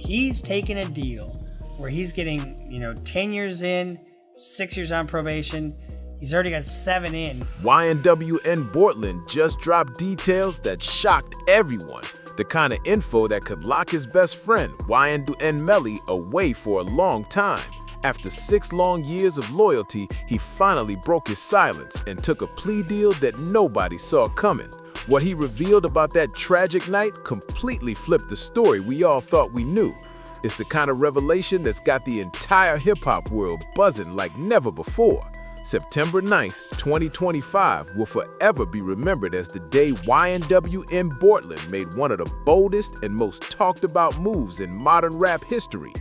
He's taking a deal where he's getting, 10 years in, 6 years on probation. He's already got 7 in. YNW and Bortlen just dropped details that shocked everyone. The kind of info that could lock his best friend, YNW Melly, away for a long time. After 6 long years of loyalty, he finally broke his silence and took a plea deal that nobody saw coming. What he revealed about that tragic night completely flipped the story we all thought we knew. It's the kind of revelation that's got the entire hip-hop world buzzing like never before. September 9th, 2025 will forever be remembered as the day YNW and Bortlen made one of the boldest and most talked about moves in modern rap history.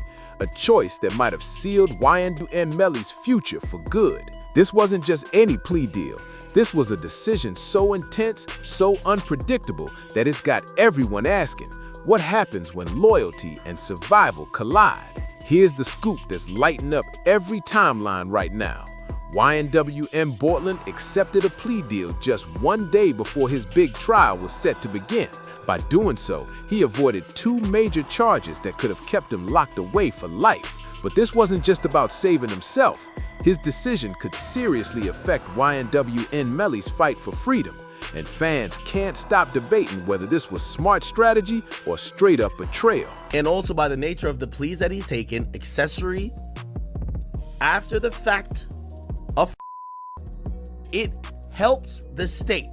A choice that might have sealed YNW Melly's future for good. This wasn't just any plea deal. This was a decision so intense, so unpredictable that it's got everyone asking, what happens when loyalty and survival collide? Here's the scoop that's lighting up every timeline right now. YNW Bortlen accepted a plea deal just 1 day before his big trial was set to begin. By doing so, he avoided 2 major charges that could have kept him locked away for life. But this wasn't just about saving himself. His decision could seriously affect YNW Melly's fight for freedom, and fans can't stop debating whether this was smart strategy or straight-up betrayal. And also by the nature of the pleas that he's taken, accessory, after the fact of it helps the state.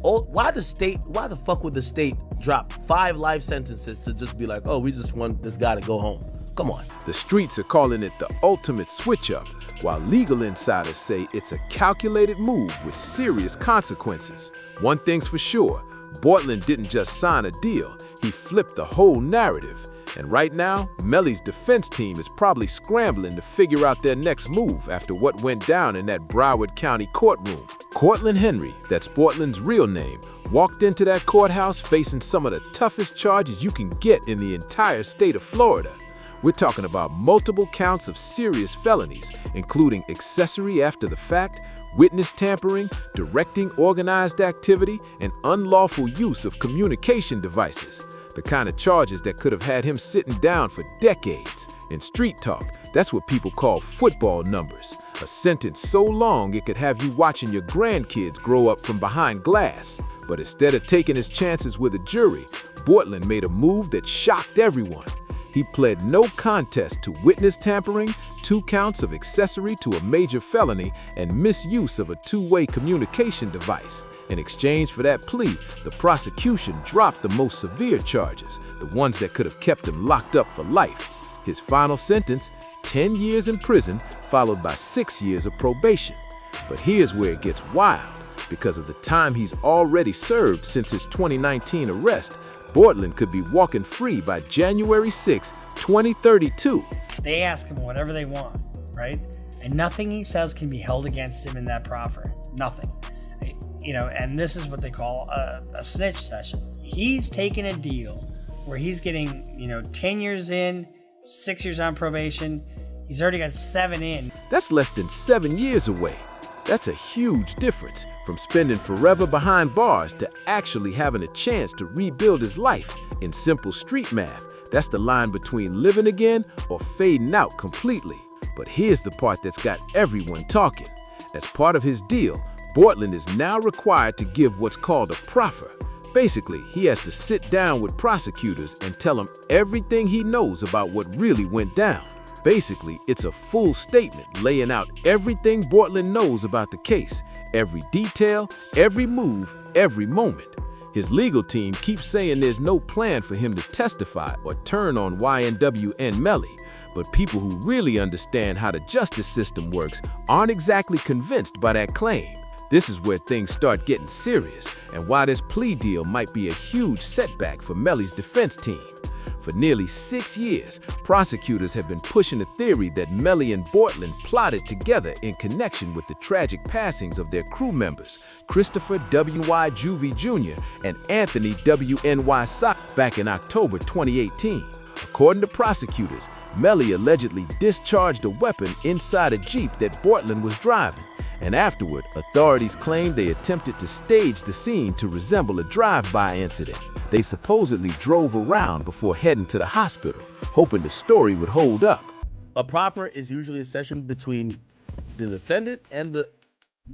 Why the fuck would the state drop 5 life sentences to just be like, oh, we just want this guy to go home? Come on. The streets are calling it the ultimate switch-up, while legal insiders say it's a calculated move with serious consequences. One thing's for sure, Bortlen didn't just sign a deal, he flipped the whole narrative. And right now, Melly's defense team is probably scrambling to figure out their next move after what went down in that Broward County courtroom. Cortland Henry, that's Bortlen's real name, walked into that courthouse facing some of the toughest charges you can get in the entire state of Florida. We're talking about multiple counts of serious felonies, including accessory after the fact, witness tampering, directing organized activity, and unlawful use of communication devices. The kind of charges that could have had him sitting down for decades. In street talk, that's what people call football numbers. A sentence so long it could have you watching your grandkids grow up from behind glass. But instead of taking his chances with a jury, Bortlen made a move that shocked everyone. He pled no contest to witness tampering, 2 counts of accessory to a major felony, and misuse of a 2-way communication device. In exchange for that plea, the prosecution dropped the most severe charges, the ones that could have kept him locked up for life. His final sentence, 10 years in prison, followed by 6 years of probation. But here's where it gets wild. Because of the time he's already served since his 2019 arrest, Bortlen could be walking free by January 6, 2032. They ask him whatever they want, right? And nothing he says can be held against him in that proffer. Nothing. And this is what they call a snitch session. He's taking a deal where he's getting, 10 years in, 6 years on probation. He's already got 7 in. That's less than 7 years away. That's a huge difference from spending forever behind bars to actually having a chance to rebuild his life. In simple street math, that's the line between living again or fading out completely. But here's the part that's got everyone talking. As part of his deal, Bortlen is now required to give what's called a proffer. Basically, he has to sit down with prosecutors and tell them everything he knows about what really went down. Basically, it's a full statement laying out everything Bortlen knows about the case, every detail, every move, every moment. His legal team keeps saying there's no plan for him to testify or turn on YNW Melly, but people who really understand how the justice system works aren't exactly convinced by that claim. This is where things start getting serious and why this plea deal might be a huge setback for Melly's defense team. For nearly 6 years, prosecutors have been pushing the theory that Melly and Bortlen plotted together in connection with the tragic passings of their crew members, Christopher W.Y. Juvie Jr. and Anthony W.N.Y. Sock, back in October 2018. According to prosecutors, Melly allegedly discharged a weapon inside a Jeep that Bortlen was driving, and afterward, authorities claimed they attempted to stage the scene to resemble a drive-by incident. They supposedly drove around before heading to the hospital, hoping the story would hold up. A proffer is usually a session between the defendant and the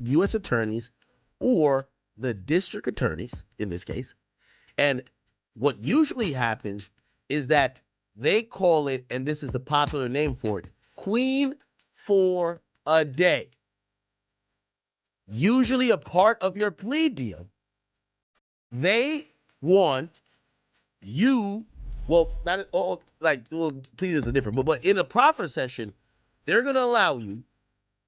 U.S. attorneys or the district attorneys in this case. And what usually happens is that they call it, and this is the popular name for it, Queen for a Day. Usually a part of your plea deal, they want you, well, not all, like, well, plea deals are different, but in a proffer session, they're going to allow you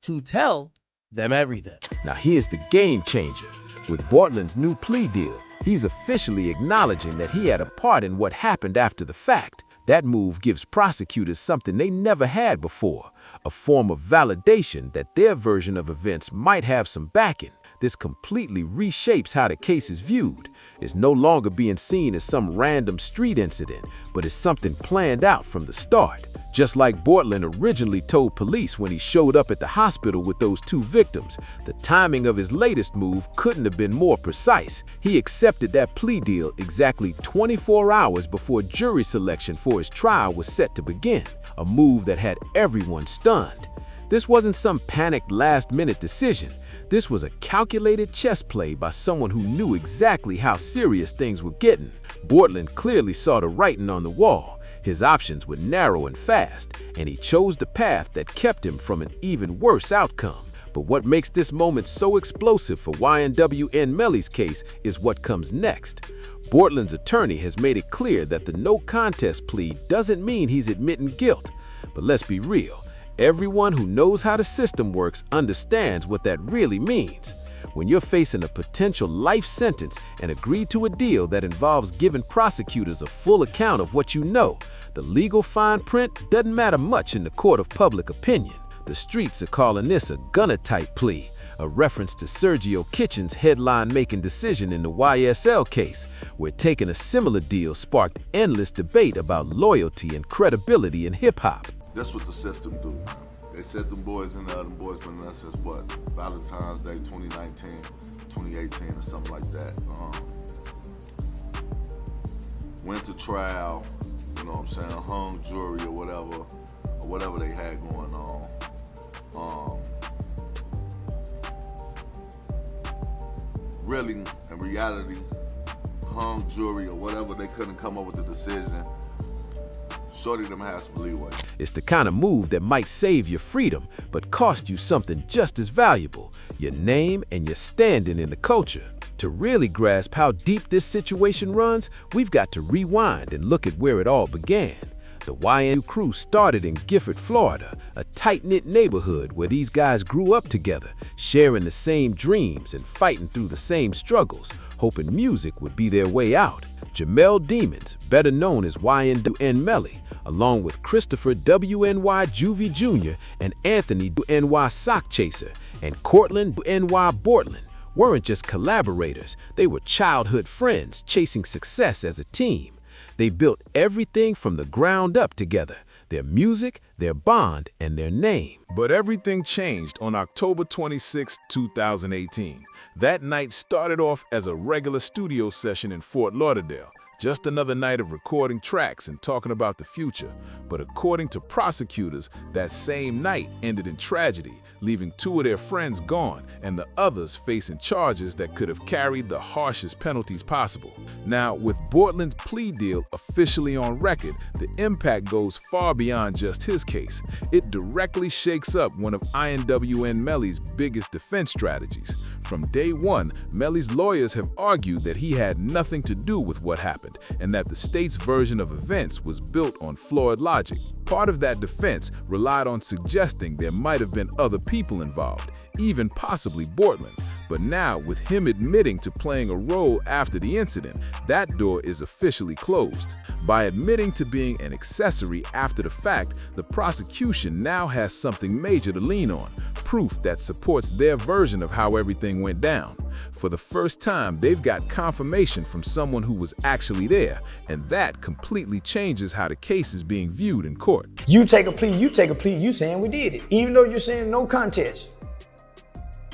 to tell them everything. Now here's the game changer. With Bortlen's new plea deal, he's officially acknowledging that he had a part in what happened after the fact. That move gives prosecutors something they never had before, a form of validation that their version of events might have some backing. This completely reshapes how the case is viewed. It's no longer being seen as some random street incident, but as something planned out from the start. Just like Bortlen originally told police when he showed up at the hospital with those two victims, the timing of his latest move couldn't have been more precise. He accepted that plea deal exactly 24 hours before jury selection for his trial was set to begin, a move that had everyone stunned. This wasn't some panicked last-minute decision. This was a calculated chess play by someone who knew exactly how serious things were getting. Bortlen clearly saw the writing on the wall. His options were narrow and fast, and he chose the path that kept him from an even worse outcome. But what makes this moment so explosive for YNW Melly's case is what comes next. Bortlen's attorney has made it clear that the no contest plea doesn't mean he's admitting guilt. But let's be real. Everyone who knows how the system works understands what that really means. When you're facing a potential life sentence and agree to a deal that involves giving prosecutors a full account of what you know, the legal fine print doesn't matter much in the court of public opinion. The streets are calling this a gunner-type plea, a reference to Sergio Kitchen's headline-making decision in the YSL case, where taking a similar deal sparked endless debate about loyalty and credibility in hip-hop. That's what the system do, man. They set them boys in there, them boys been in there since what? Valentine's Day 2019, 2018 or something like that. Went to trial, you know what I'm saying, hung jury or whatever they had going on. Really, in reality, hung jury or whatever, they couldn't come up with a decision. Shorty them has some leeway. It's the kind of move that might save your freedom, but cost you something just as valuable, your name and your standing in the culture. To really grasp how deep this situation runs, we've got to rewind and look at where it all began. The YNW crew started in Gifford, Florida, a tight-knit neighborhood where these guys grew up together, sharing the same dreams and fighting through the same struggles, hoping music would be their way out. Jamel Demons, better known as YNW Melly, along with Christopher WNY Juvie Jr. and Anthony NY Sock Chaser and Cortland NY Bortlen, weren't just collaborators, they were childhood friends chasing success as a team. They built everything from the ground up together, their music, their bond, and their name. But everything changed on October 26, 2018. That night started off as a regular studio session in Fort Lauderdale. Just another night of recording tracks and talking about the future. But according to prosecutors, that same night ended in tragedy, leaving two of their friends gone and the others facing charges that could have carried the harshest penalties possible. Now, with Bortlen's plea deal officially on record, the impact goes far beyond just his case. It directly shakes up one of YNW Melly's biggest defense strategies. From day one, Melly's lawyers have argued that he had nothing to do with what happened and that the state's version of events was built on flawed logic. Part of that defense relied on suggesting there might have been other people involved, even possibly Bortlen. But now, with him admitting to playing a role after the incident, that door is officially closed. By admitting to being an accessory after the fact, the prosecution now has something major to lean on, proof that supports their version of how everything went down. For the first time, they've got confirmation from someone who was actually there, and that completely changes how the case is being viewed in court. You take a plea, you saying we did it. Even though you're saying no contest,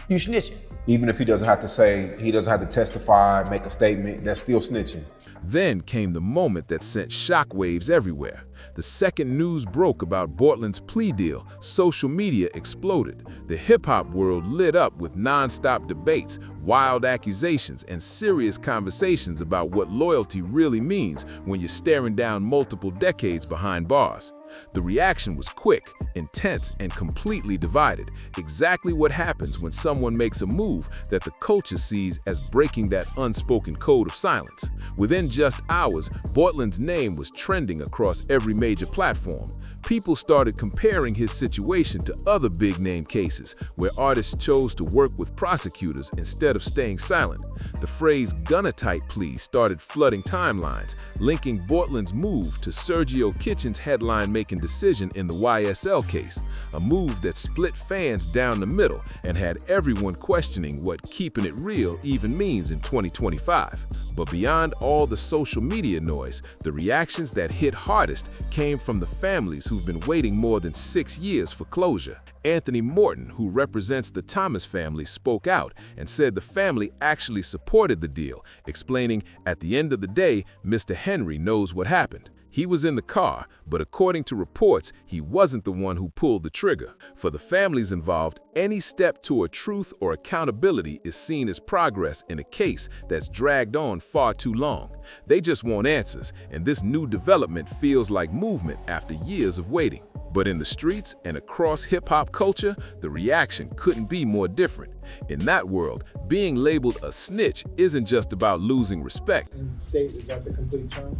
you snitching. Even if he doesn't have to say, he doesn't have to testify, make a statement, that's still snitching. Then came the moment that sent shockwaves everywhere. The second news broke about Bortlen's plea deal, social media exploded. The hip-hop world lit up with non-stop debates, wild accusations, and serious conversations about what loyalty really means when you're staring down multiple decades behind bars. The reaction was quick, intense, and completely divided. Exactly what happens when someone makes a move that the culture sees as breaking that unspoken code of silence. Within just hours, Bortlen's name was trending across every major platform. People started comparing his situation to other big-name cases where artists chose to work with prosecutors instead of staying silent. The phrase "gunna-type plea" started flooding timelines, linking Bortlen's move to Sergio Kitchen's headline-making decision in the YSL case, a move that split fans down the middle and had everyone questioning what keeping it real even means in 2025. But beyond all the social media noise, the reactions that hit hardest came from the families who've been waiting more than 6 years for closure. Anthony Morton, who represents the Thomas family, spoke out and said the family actually supported the deal, explaining, "At the end of the day, Mr. Henry knows what happened. He was in the car, but according to reports, he wasn't the one who pulled the trigger." For the families involved, any step toward truth or accountability is seen as progress in a case that's dragged on far too long. They just want answers, and this new development feels like movement after years of waiting. But in the streets and across hip-hop culture, the reaction couldn't be more different. In that world, being labeled a snitch isn't just about losing respect. State, is that the complete term?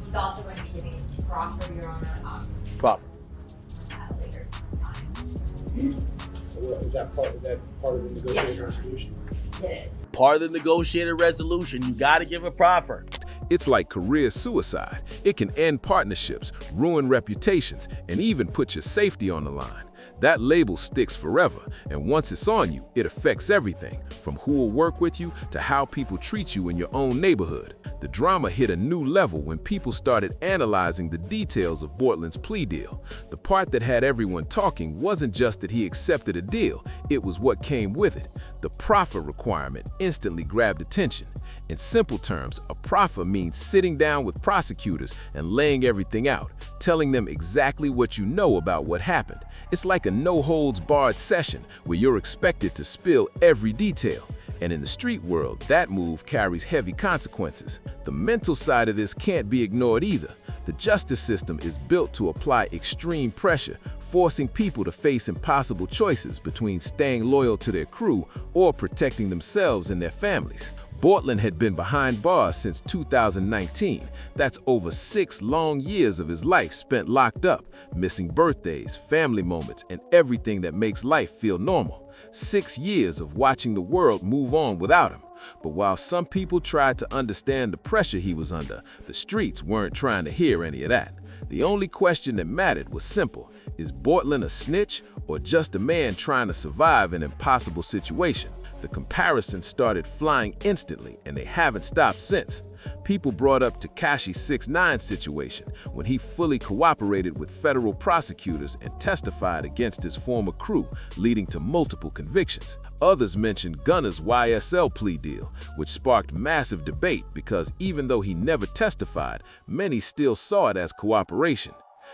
He's also going to be giving a proffer, Your Honor, Proffer. at a later time. Is that part of the negotiated resolution? It is. Part of the negotiated resolution, you gotta give a proffer. It's like career suicide. It can end partnerships, ruin reputations, and even put your safety on the line. That label sticks forever, and once it's on you, it affects everything, from who will work with you to how people treat you in your own neighborhood. The drama hit a new level when people started analyzing the details of Bortlen's plea deal. The part that had everyone talking wasn't just that he accepted a deal, it was what came with it. The proffer requirement instantly grabbed attention. In simple terms, a proffer means sitting down with prosecutors and laying everything out, telling them exactly what you know about what happened. It's like a no-holds-barred session where you're expected to spill every detail. And in the street world, that move carries heavy consequences. The mental side of this can't be ignored either. The justice system is built to apply extreme pressure, forcing people to face impossible choices between staying loyal to their crew or protecting themselves and their families. Bortlen had been behind bars since 2019. That's over 6 long years of his life spent locked up, missing birthdays, family moments, and everything that makes life feel normal. 6 years of watching the world move on without him. But while some people tried to understand the pressure he was under, the streets weren't trying to hear any of that. The only question that mattered was simple: is Bortlen a snitch or just a man trying to survive an impossible situation? The comparisons started flying instantly, and they haven't stopped since. People brought up Tekashi's 6ix9ine situation when he fully cooperated with federal prosecutors and testified against his former crew, leading to multiple convictions. Others mentioned Gunna's YSL plea deal, which sparked massive debate because even though he never testified, many still saw it as cooperation.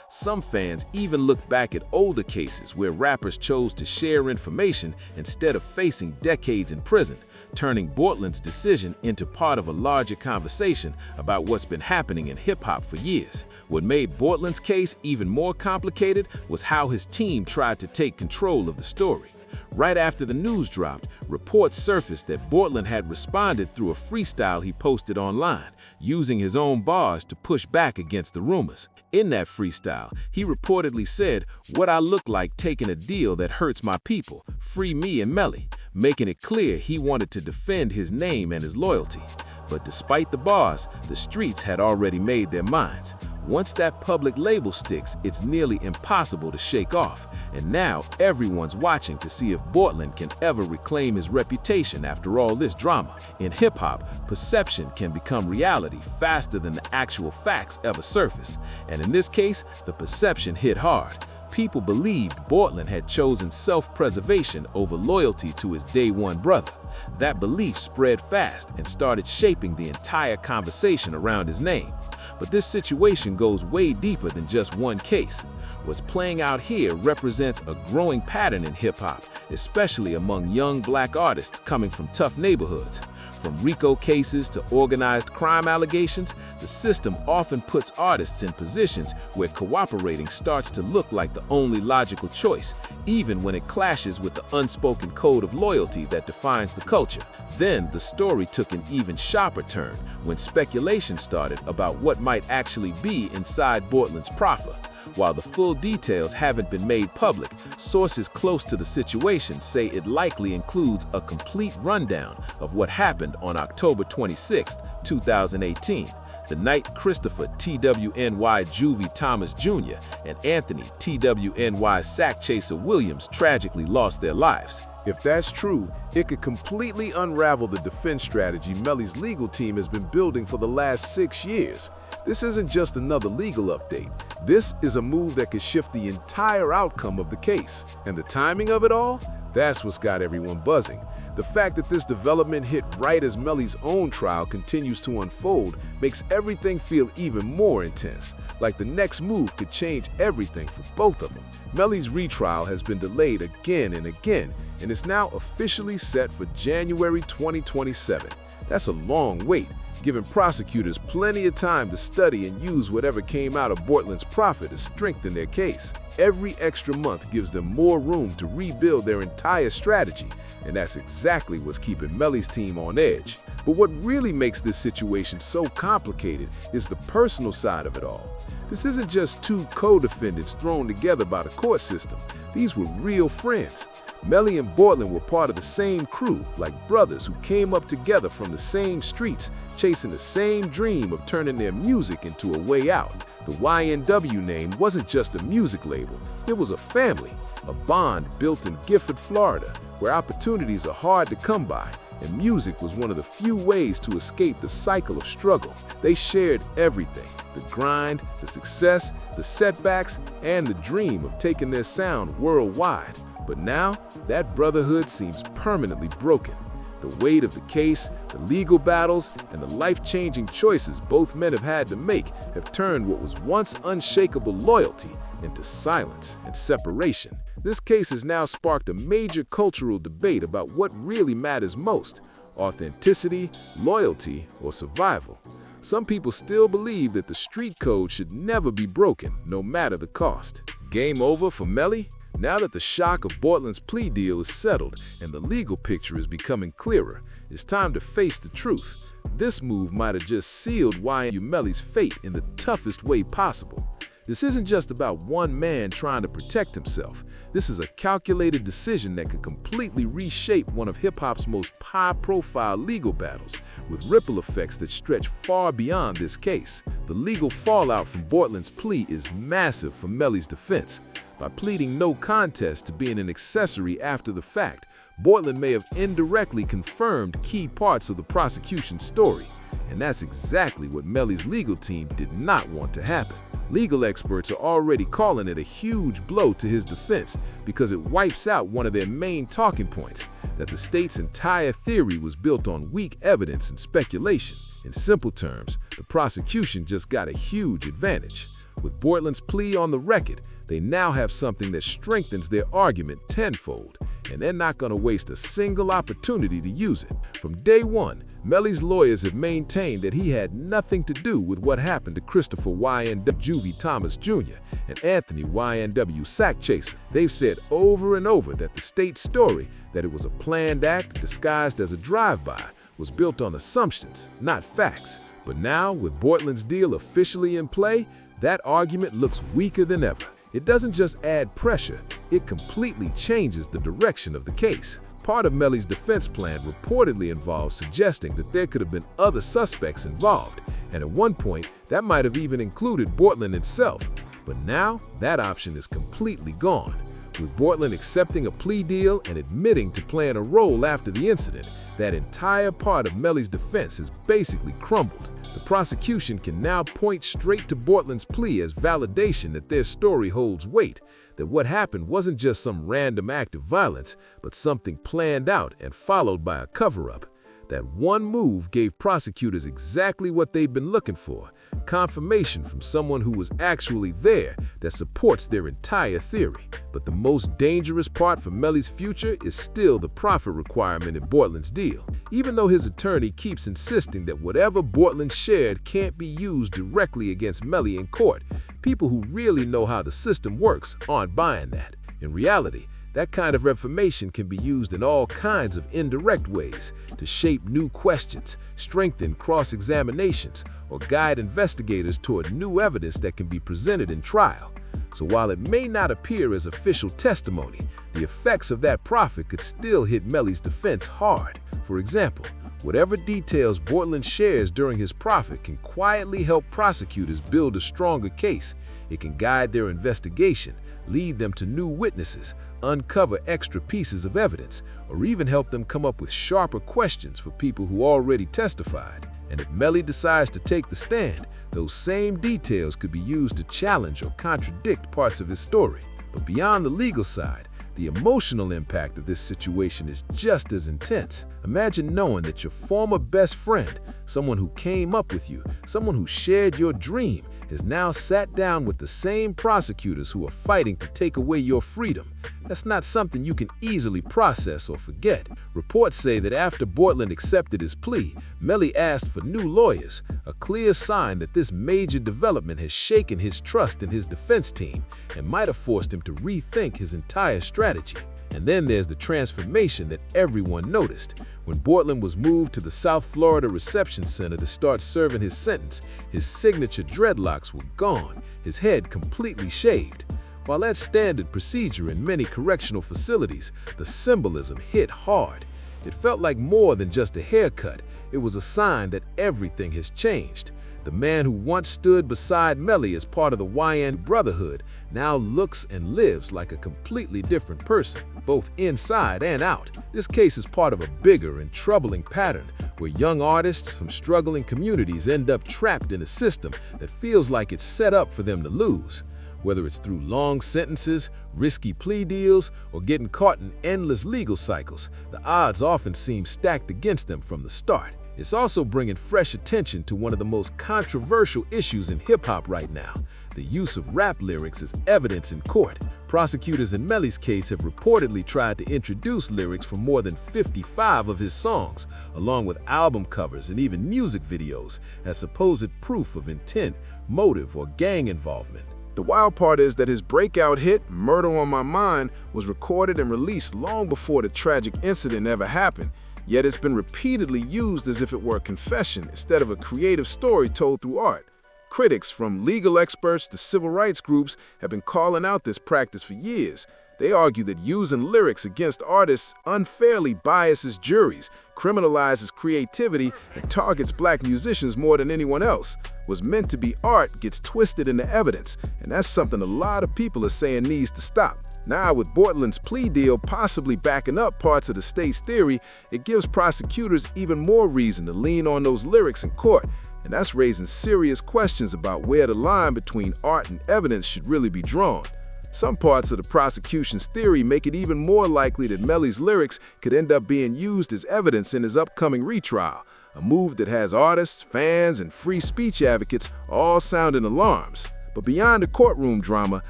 Some fans even looked back at older cases where rappers chose to share information instead of facing decades in prison, turning Bortlen's decision into part of a larger conversation about what's been happening in hip-hop for years. What made Bortlen's case even more complicated was how his team tried to take control of the story. Right after the news dropped, reports surfaced that Bortlen had responded through a freestyle he posted online, using his own bars to push back against the rumors. In that freestyle, he reportedly said, "What I look like taking a deal that hurts my people, free me and Melly," making it clear he wanted to defend his name and his loyalty. But despite the bars, the streets had already made their minds. Once that public label sticks, it's nearly impossible to shake off. And now everyone's watching to see if Bortlen can ever reclaim his reputation after all this drama. In hip-hop, perception can become reality faster than the actual facts ever surface. And in this case, the perception hit hard. People believed Bortlen had chosen self-preservation over loyalty to his day-one brother. That belief spread fast and started shaping the entire conversation around his name. But this situation goes way deeper than just one case. What's playing out here represents a growing pattern in hip-hop, especially among young black artists coming from tough neighborhoods. From RICO cases to organized crime allegations, the system often puts artists in positions where cooperating starts to look like the only logical choice, even when it clashes with the unspoken code of loyalty that defines the culture. Then the story took an even sharper turn when speculation started about what might actually be inside Bortlen's proffer. While the full details haven't been made public, sources close to the situation say it likely includes a complete rundown of what happened on October 26, 2018, the night Christopher TWNY Juvie Thomas Jr. and Anthony TWNY Sack Chaser Williams tragically lost their lives. If that's true, it could completely unravel the defense strategy Melly's legal team has been building for the last 6 years. This isn't just another legal update. This is a move that could shift the entire outcome of the case. And the timing of it all? That's what's got everyone buzzing. The fact that this development hit right as Melly's own trial continues to unfold makes everything feel even more intense, like the next move could change everything for both of them. Melly's retrial has been delayed again and again, and is now officially set for January 2027. That's a long wait, giving prosecutors plenty of time to study and use whatever came out of Bortlen's proffer to strengthen their case. Every extra month gives them more room to rebuild their entire strategy, and that's exactly what's keeping Melly's team on edge. But what really makes this situation so complicated is the personal side of it all. This isn't just two co-defendants thrown together by the court system. These were real friends. Melly and Bortlen were part of the same crew, like brothers who came up together from the same streets, chasing the same dream of turning their music into a way out. The YNW name wasn't just a music label, it was a family, a bond built in Gifford, Florida, where opportunities are hard to come by, and music was one of the few ways to escape the cycle of struggle. They shared everything: the grind, the success, the setbacks, and the dream of taking their sound worldwide. But now, that brotherhood seems permanently broken. The weight of the case, the legal battles, and the life-changing choices both men have had to make have turned what was once unshakable loyalty into silence and separation. This case has now sparked a major cultural debate about what really matters most: authenticity, loyalty, or survival. Some people still believe that the street code should never be broken, no matter the cost. Game over for Melly? Now that the shock of Bortlen's plea deal is settled and the legal picture is becoming clearer, it's time to face the truth. This move might have just sealed YNW Melly's fate in the toughest way possible. This isn't just about one man trying to protect himself. This is a calculated decision that could completely reshape one of hip-hop's most high-profile legal battles, with ripple effects that stretch far beyond this case. The legal fallout from Bortlen's plea is massive for Melly's defense. By pleading no contest to being an accessory after the fact, Bortlen may have indirectly confirmed key parts of the prosecution's story. And that's exactly what Melly's legal team did not want to happen. Legal experts are already calling it a huge blow to his defense because it wipes out one of their main talking points, that the state's entire theory was built on weak evidence and speculation. In simple terms, the prosecution just got a huge advantage. With Bortlen's plea on the record, they now have something that strengthens their argument tenfold, and they're not going to waste a single opportunity to use it. From day one, Melly's lawyers have maintained that he had nothing to do with what happened to Christopher YNW Juvie Thomas Jr. and Anthony YNW Sack Chaser. They've said over and over that the state's story, that it was a planned act disguised as a drive-by, was built on assumptions, not facts. But now, with Bortlen's deal officially in play, that argument looks weaker than ever. It doesn't just add pressure, it completely changes the direction of the case. Part of Melly's defense plan reportedly involves suggesting that there could have been other suspects involved, and at one point, that might have even included Bortlen himself. But now, that option is completely gone. With Bortlen accepting a plea deal and admitting to playing a role after the incident, that entire part of Melly's defense has basically crumbled. The prosecution can now point straight to Bortlen's plea as validation that their story holds weight, that what happened wasn't just some random act of violence, but something planned out and followed by a cover-up. That one move gave prosecutors exactly what they've been looking for, confirmation from someone who was actually there that supports their entire theory. But the most dangerous part for Melly's future is still the profit requirement in Bortlen's deal. Even though his attorney keeps insisting that whatever Bortlen shared can't be used directly against Melly in court, people who really know how the system works aren't buying that. In reality, that kind of information can be used in all kinds of indirect ways to shape new questions, strengthen cross-examinations, or guide investigators toward new evidence that can be presented in trial. So while it may not appear as official testimony, the effects of that profit could still hit Melly's defense hard. For example, whatever details Bortlen shares during his profit can quietly help prosecutors build a stronger case. It can guide their investigation, lead them to new witnesses, uncover extra pieces of evidence, or even help them come up with sharper questions for people who already testified. And if Melly decides to take the stand, those same details could be used to challenge or contradict parts of his story. But beyond the legal side, the emotional impact of this situation is just as intense. Imagine knowing that your former best friend, someone who came up with you, someone who shared your dream, has now sat down with the same prosecutors who are fighting to take away your freedom. That's not something you can easily process or forget. Reports say that after Bortlen accepted his plea, Melly asked for new lawyers, a clear sign that this major development has shaken his trust in his defense team and might have forced him to rethink his entire strategy. And then there's the transformation that everyone noticed. When Bortlen was moved to the South Florida Reception Center to start serving his sentence, his signature dreadlocks were gone, his head completely shaved. While that's standard procedure in many correctional facilities, the symbolism hit hard. It felt like more than just a haircut. It was a sign that everything has changed. The man who once stood beside Melly as part of the YN Brotherhood now looks and lives like a completely different person, both inside and out. This case is part of a bigger and troubling pattern where young artists from struggling communities end up trapped in a system that feels like it's set up for them to lose. Whether it's through long sentences, risky plea deals, or getting caught in endless legal cycles, the odds often seem stacked against them from the start. It's also bringing fresh attention to one of the most controversial issues in hip-hop right now, the use of rap lyrics as evidence in court. Prosecutors in Melly's case have reportedly tried to introduce lyrics from more than 55 of his songs, along with album covers and even music videos, as supposed proof of intent, motive, or gang involvement. The wild part is that his breakout hit, Murder on My Mind, was recorded and released long before the tragic incident ever happened, yet it's been repeatedly used as if it were a confession instead of a creative story told through art. Critics, from legal experts to civil rights groups, have been calling out this practice for years. They argue that using lyrics against artists unfairly biases juries, criminalizes creativity, and targets black musicians more than anyone else. What's meant to be art gets twisted into evidence, and that's something a lot of people are saying needs to stop. Now, with Bortlen's plea deal possibly backing up parts of the state's theory, it gives prosecutors even more reason to lean on those lyrics in court, and that's raising serious questions about where the line between art and evidence should really be drawn. Some parts of the prosecution's theory make it even more likely that Melly's lyrics could end up being used as evidence in his upcoming retrial, a move that has artists, fans, and free speech advocates all sounding alarms. But beyond the courtroom drama,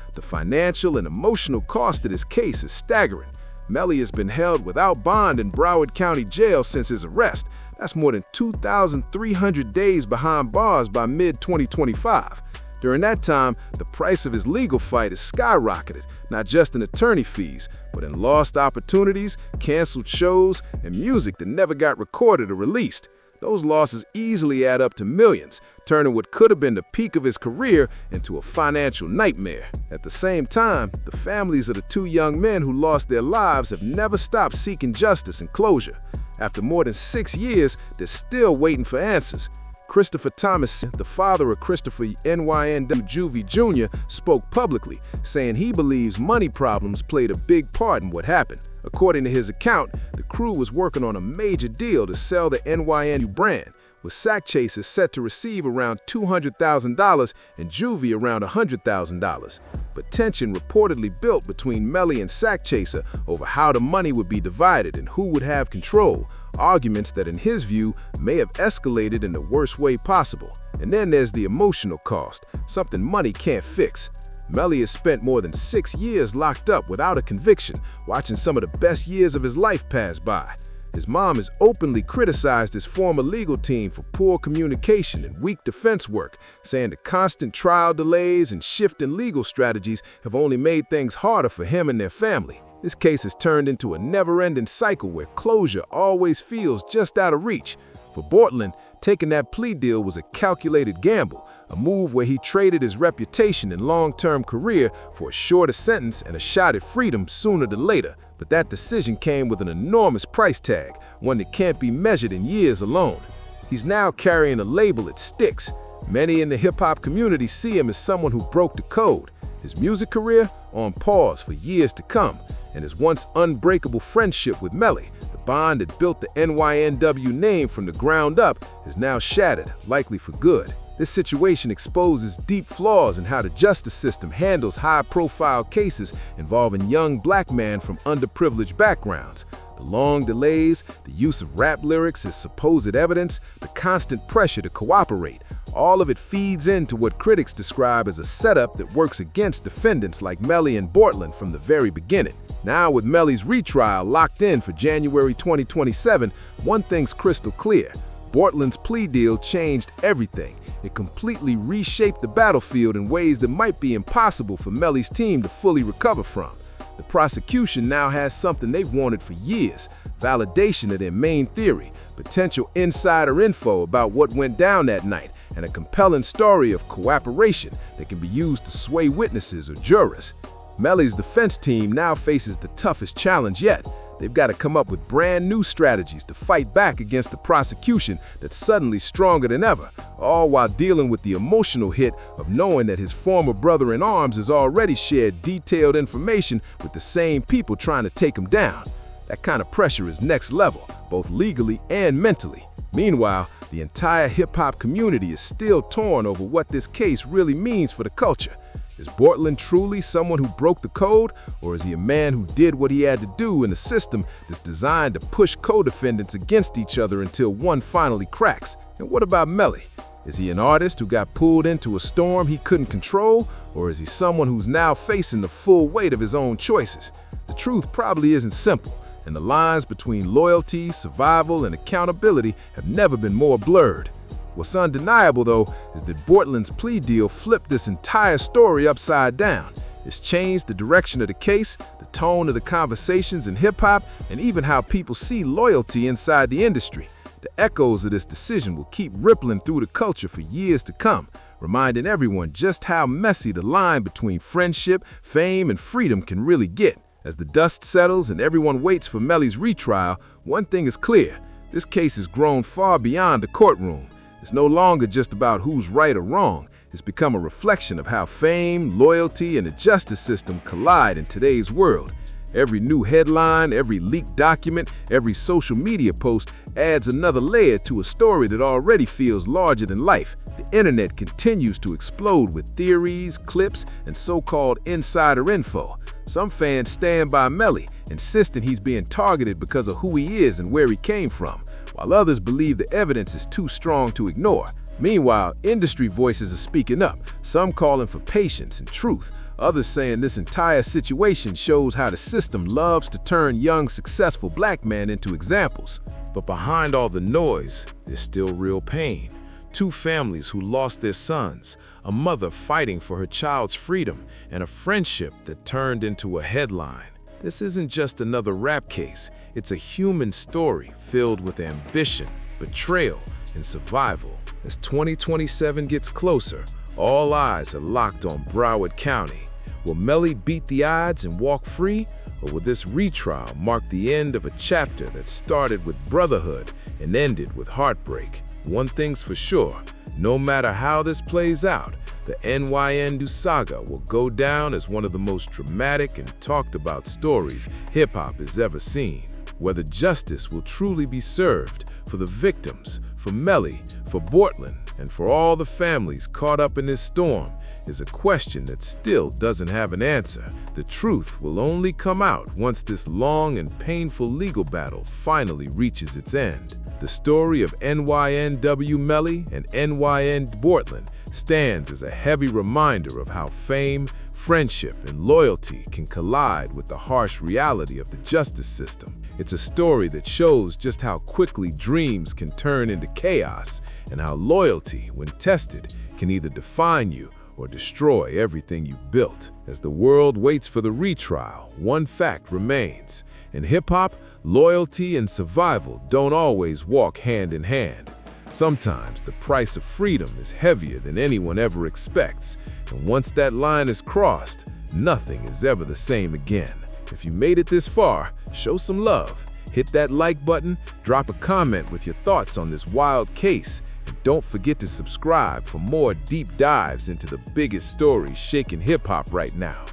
the financial and emotional cost of this case is staggering. Melly has been held without bond in Broward County Jail since his arrest. That's more than 2,300 days behind bars by mid-2025. During that time, the price of his legal fight has skyrocketed, not just in attorney fees, but in lost opportunities, canceled shows, and music that never got recorded or released. Those losses easily add up to millions, turning what could have been the peak of his career into a financial nightmare. At the same time, the families of the two young men who lost their lives have never stopped seeking justice and closure. After more than 6 years, they're still waiting for answers. Christopher Thomas, the father of Christopher YNW Juvie Jr., spoke publicly, saying he believes money problems played a big part in what happened. According to his account, the crew was working on a major deal to sell the NYNW brand, with Sackchaser set to receive around $200,000 and Juvie around $100,000. But tension reportedly built between Melly and Sackchaser over how the money would be divided and who would have control, arguments that in his view may have escalated in the worst way possible. And then there's the emotional cost, something money can't fix. Melly has spent more than 6 years locked up without a conviction, watching some of the best years of his life pass by. His mom has openly criticized his former legal team for poor communication and weak defense work, saying the constant trial delays and shift in legal strategies have only made things harder for him and their family. This case has turned into a never-ending cycle where closure always feels just out of reach. For Bortlen, taking that plea deal was a calculated gamble, a move where he traded his reputation and long-term career for a shorter sentence and a shot at freedom sooner than later. But that decision came with an enormous price tag, one that can't be measured in years alone. He's now carrying a label that sticks. Many in the hip-hop community see him as someone who broke the code. His music career on pause for years to come, and his once unbreakable friendship with Melly, the bond that built the YNW name from the ground up, is now shattered, likely for good. This situation exposes deep flaws in how the justice system handles high-profile cases involving young black men from underprivileged backgrounds. The long delays, the use of rap lyrics as supposed evidence, the constant pressure to cooperate, all of it feeds into what critics describe as a setup that works against defendants like Melly and Bortlen from the very beginning. Now, with Melly's retrial locked in for January 2027, one thing's crystal clear. Bortlen's plea deal changed everything. It completely reshaped the battlefield in ways that might be impossible for Melly's team to fully recover from. The prosecution now has something they've wanted for years: validation of their main theory, potential insider info about what went down that night, and a compelling story of cooperation that can be used to sway witnesses or jurors. Melly's defense team now faces the toughest challenge yet. They've got to come up with brand new strategies to fight back against the prosecution that's suddenly stronger than ever, all while dealing with the emotional hit of knowing that his former brother-in-arms has already shared detailed information with the same people trying to take him down. That kind of pressure is next level, both legally and mentally. Meanwhile, the entire hip-hop community is still torn over what this case really means for the culture. Is Bortlen truly someone who broke the code, or is he a man who did what he had to do in a system that's designed to push co-defendants against each other until one finally cracks? And what about Melly? Is he an artist who got pulled into a storm he couldn't control, or is he someone who's now facing the full weight of his own choices? The truth probably isn't simple, and the lines between loyalty, survival, and accountability have never been more blurred. What's undeniable, though, is that Bortlen's plea deal flipped this entire story upside down. It's changed the direction of the case, the tone of the conversations in hip-hop, and even how people see loyalty inside the industry. The echoes of this decision will keep rippling through the culture for years to come, reminding everyone just how messy the line between friendship, fame, and freedom can really get. As the dust settles and everyone waits for Melly's retrial, one thing is clear: this case has grown far beyond the courtroom. It's no longer just about who's right or wrong. It's become a reflection of how fame, loyalty, and the justice system collide in today's world. Every new headline, every leaked document, every social media post adds another layer to a story that already feels larger than life. The internet continues to explode with theories, clips, and so-called insider info. Some fans stand by Melly, insisting he's being targeted because of who he is and where he came from, while others believe the evidence is too strong to ignore. Meanwhile, industry voices are speaking up, some calling for patience and truth, others saying this entire situation shows how the system loves to turn young, successful black men into examples. But behind all the noise, there's still real pain. Two families who lost their sons, a mother fighting for her child's freedom, and a friendship that turned into a headline. This isn't just another rap case, it's a human story filled with ambition, betrayal, and survival. As 2027 gets closer, all eyes are locked on Broward County. Will Melly beat the odds and walk free, or will this retrial mark the end of a chapter that started with brotherhood and ended with heartbreak? One thing's for sure, no matter how this plays out, the YNW saga will go down as one of the most dramatic and talked about stories hip-hop has ever seen. Whether justice will truly be served, for the victims, for Melly, for Bortlen, and for all the families caught up in this storm is a question that still doesn't have an answer. The truth will only come out once this long and painful legal battle finally reaches its end. The story of YNW Melly and NYN Bortlen stands as a heavy reminder of how fame, friendship, and loyalty can collide with the harsh reality of the justice system. It's a story that shows just how quickly dreams can turn into chaos and how loyalty, when tested, can either define you or destroy everything you've built. As the world waits for the retrial, one fact remains. In hip-hop, loyalty and survival don't always walk hand in hand. Sometimes the price of freedom is heavier than anyone ever expects, and once that line is crossed, nothing is ever the same again. If you made it this far, show some love. Hit that like button, drop a comment with your thoughts on this wild case, and don't forget to subscribe for more deep dives into the biggest stories shaking hip-hop right now.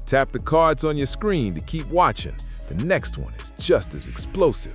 Tap the cards on your screen to keep watching. The next one is just as explosive.